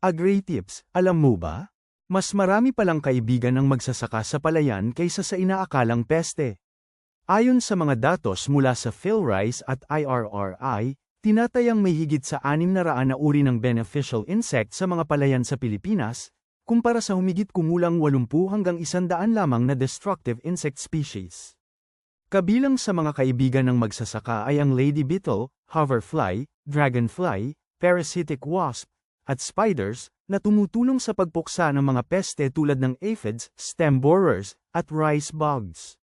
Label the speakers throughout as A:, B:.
A: Agri-tips, alam mo ba? Mas marami palang kaibigan ang magsasaka sa palayan kaysa sa inaakalang peste. Ayon sa mga datos mula sa PhilRice at IRRI, tinatayang may higit sa 600 na uri ng beneficial insect sa mga palayan sa Pilipinas, kumpara sa humigit kumulang 80 hanggang 100 lamang na destructive insect species. Kabilang sa mga kaibigan ng magsasaka ay ang lady beetle, hoverfly, dragonfly, parasitic wasp, at spiders, na tumutulong sa pagpuksa ng mga peste tulad ng aphids, stem borers, at rice bugs.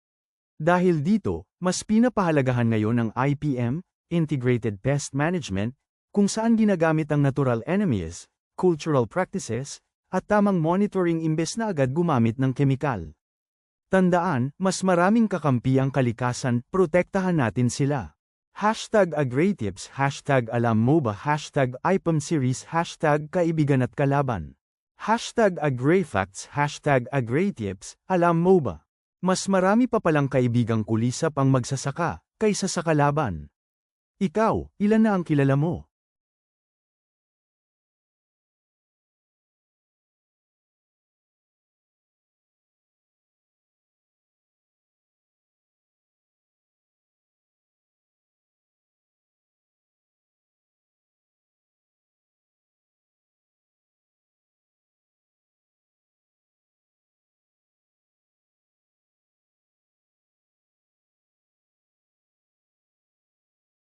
A: Dahil dito, mas pinapahalagahan ngayon ang IPM, Integrated Pest Management, kung saan ginagamit ang natural enemies, cultural practices, at tamang monitoring imbes na agad gumamit ng kemikal. Tandaan, mas maraming kakampi ang kalikasan, protektahan natin sila. #agritips, #alammoba, #IPM-series, #kaibigan at kalaban. #agrifacts, #agritips, alammoba. Mas marami pa palang kaibigang kulisap ang magsasaka, kaysa sa kalaban. Ikaw, ilan na ang kilala mo?